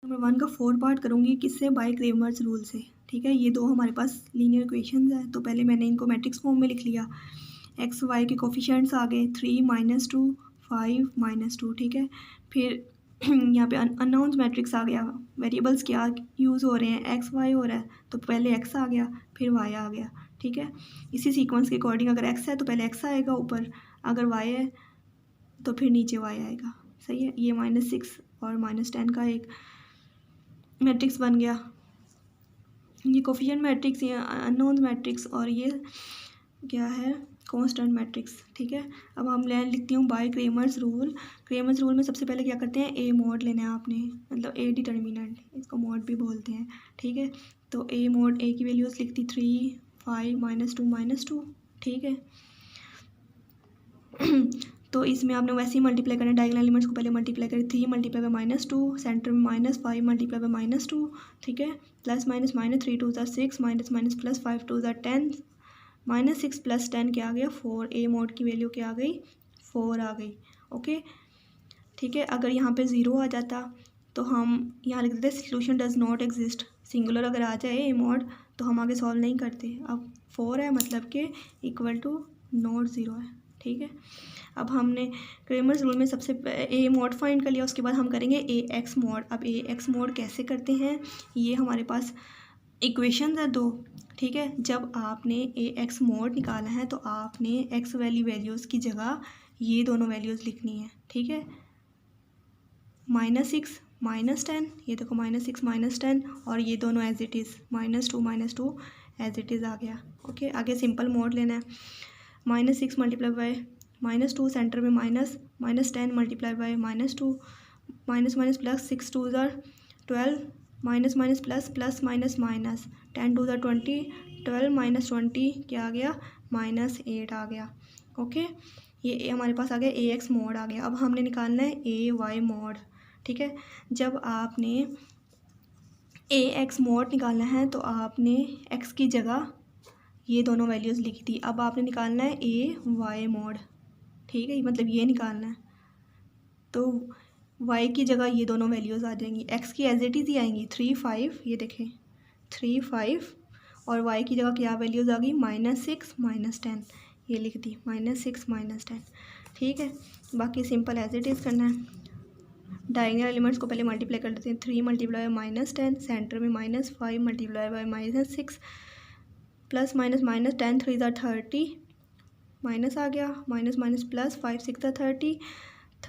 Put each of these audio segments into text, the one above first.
Number 1 का 4 part करूँगी किससे, बाय क्रेमर्स रूल से। ठीक है, ये दो हमारे पास लीनियर इक्वेशंस है, तो पहले मैंने इनको मैट्रिक्स फॉर्म में लिख लिया। एक्स वाई के कोफिशिएंट्स आ गए 3 - 2 5 - 2। ठीक है, फिर यहाँ पे अननोन्स मैट्रिक्स आ गया। वेरिएबल्स क्या यूज़ हो रहे हैं, एक्स वाई हो रहा है, तो पहले एक्स आ गया फिर वाई आ गया। ठीक है, इसी सीक्वेंस के अकॉर्डिंग अगर एक्स है तो पहले एक्स आएगा ऊपर, अगर वाई है तो फिर नीचे वाई आएगा। सही है, ये -6 और -10 का एक मैट्रिक्स बन गया। ये कोफिशिएंट मैट्रिक्स, ये अननोन मैट्रिक्स, और ये क्या है, कांस्टेंट मैट्रिक्स। ठीक है, अब हम लिखती हूँ bye Cramer's rule. Cramer's rule में सबसे पहले क्या करते हैं, ए मॉड लेना है आपने, मतलब ए डिटर्मिनेंट, इसको मॉड भी बोलते हैं। ठीक है, तो ए मॉड, ए की वैल्यूज़ लिखती 3 5 -2 -2। ठीक है तो इसमें आपने वैसे ही मल्टीप्लाई करना है, डायगोनल एलिमेंट्स को पहले मल्टीप्लाई करें। 3 × -2, सेंटर में -5 × -2। ठीक है, plus minus minus 3 2 6 minus minus plus 5 2 10, -6 + 10 क्या आ गया 4। ए मॉड की वैल्यू क्या आ गई 4 आ गई। ओके, ठीक है, अगर यहाँ पे 0 आ जाता तो हम यहाँ लिख देते solution does not exist. Singular अगर आ जाए ए मॉड तो हम आगे सॉल्व नहीं करते। अब 4 है मतलब कि इक्वल टू नॉट 0 है। ठीक है, अब हमने क्रेमर्स रूल में सबसे ए मॉड फाइंड कर लिया, उसके बाद हम करेंगे ए एक्स मॉड। अब ए एक्स मॉड कैसे करते हैं, ये हमारे पास इक्वेशन है 2। ठीक है, जब आपने ए एक्स मॉड निकाला है तो आपने एक्स वाली वैल्यूज़ की जगह ये दोनों वैल्यूज़ लिखनी है। ठीक है, -6 -10, ये देखो -6 -10, और ये दोनों as it is -2 -2 as it is आ गया। ओके, आगे सिंपल मॉड लेना है। -6 × -2, सेंटर में -10 × -2, minus plus 6 2 12, minus plus plus minus minus 10 2 20, 12 - 20 क्या आ गया -8 आ गया। ओके, ये हमारे पास आ गया ए एक्स मॉड आ गया। अब हमने निकालना है ए वाई मॉड। ठीक है, जब आपने ए एक्स मॉड निकालना है तो आपने एक्स की जगह ये दोनों वैल्यूज़ लिखी थी। अब आपने निकालना है ए वाई मॉड। ठीक है, मतलब ये निकालना है, तो y की जगह ये दोनों वैल्यूज़ आ जाएंगी। x की एज इट इज़ ही आएंगी 3 5, ये देखें 3 5, और y की जगह क्या वैल्यूज़ आ गई -6 -10, ये लिख दी -6 -10। ठीक है, बाकी सिंपल एज इट इज़ करना है। डायगोनल एलिमेंट्स को पहले मल्टीप्लाई कर देते हैं। 3 × -10, सेंटर में -5 × -6, प्लस माइनस माइनस 10 3 30, माइनस आ गया, माइनस माइनस प्लस 5 6 30,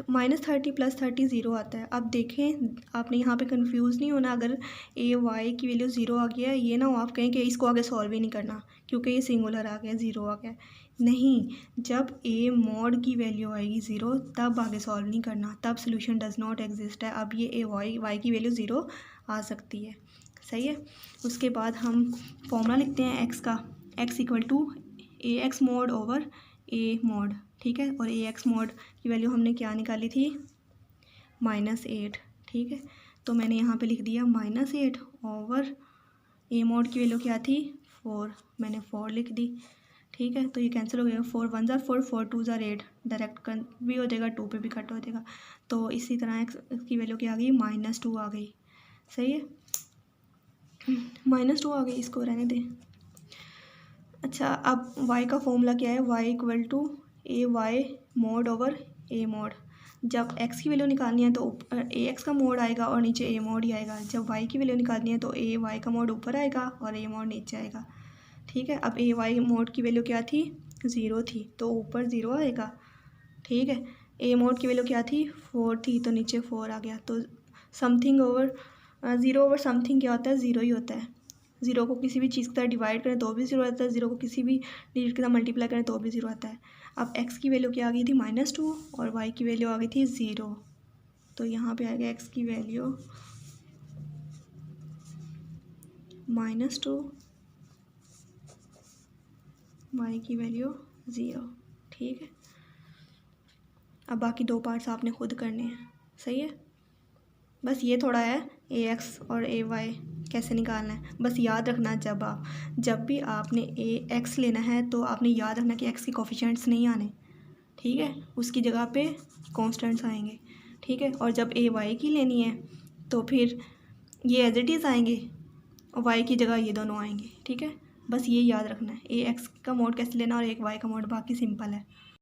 -30 + 30 0 आता है। अब देखें, आपने यहाँ पे कंफ्यूज नहीं होना। अगर ए वाई की वैल्यू 0 आ गया है, ये ना हो आप कहें कि इसको आगे सॉल्व ही नहीं करना क्योंकि ये सिंगुलर आ गया, 0 आ गया। नहीं, जब ए मॉड की वैल्यू आएगी 0 तब आगे सॉल्व नहीं करना, तब सोल्यूशन डज नॉट एग्जिस्ट है। अब ये ए वाई की वैल्यू 0 आ सकती है। सही है, उसके बाद हम फॉर्मूला लिखते हैं एक्स का, x = A x mod over A mod. ठीक है, और ए एक्स मॉड की वैल्यू हमने क्या निकाली थी -8। ठीक है, तो मैंने यहाँ पे लिख दिया -8 ओवर ए मॉड की वैल्यू क्या थी 4, मैंने 4 लिख दी। ठीक है, तो ये कैंसिल हो गया, 4 1 = 4 4 2 = 8, डायरेक्ट भी हो जाएगा, 2 पे भी कट हो जाएगा। तो इसी तरह एक्स की वैल्यू क्या आ गई -2 आ गई। सही है, -2 आ गई, इसको रहने दें। अच्छा, अब y का फॉर्मूला क्या है, y = A Y mod over A mod. जब x की वैल्यू निकालनी है तो ए एक्स का मोड आएगा और नीचे ए मॉड ही आएगा। जब y की वैल्यू निकालनी है तो ए वाई का मोड ऊपर आएगा और ए मॉड नीचे आएगा। ठीक है, अब ए वाई मॉड की वैल्यू क्या थी 0 थी तो ऊपर 0 आएगा। ठीक है, ए मॉड की वैल्यू क्या थी 4 थी तो नीचे 4 आ गया। तो समथिंग ओवर 0 ओवर समथिंग क्या होता है 0 ही होता है। 0 को किसी भी चीज़ के साथ डिवाइड करें तो भी 0 आता है, 0 को किसी भी डिजिट के साथ मल्टीप्लाई करें तो भी 0 आता है। अब x की वैल्यू क्या आ गई थी -2 और y की वैल्यू आ गई थी 0, तो यहाँ पे आएगा x की वैल्यू -2, y की वैल्यू 0। ठीक है, अब बाकी 2 पार्ट्स आपने खुद करने हैं। सही है, बस ये थोड़ा है ए एक्स और ए वाई कैसे निकालना है। बस याद रखना, जब भी आपने ए एक्स लेना है तो आपने याद रखना कि एक्स के कोफिशिएंट्स नहीं आने। ठीक है, उसकी जगह पे कांस्टेंट्स आएंगे। ठीक है, और जब ए वाई की लेनी है तो फिर ये एज इट इज़ आएंगे और वाई की जगह ये दोनों आएंगे, ठीक है। बस ये याद रखना है, ए एक्स का मोड कैसे लेना और एक वाई का मोड, बाकी सिंपल है।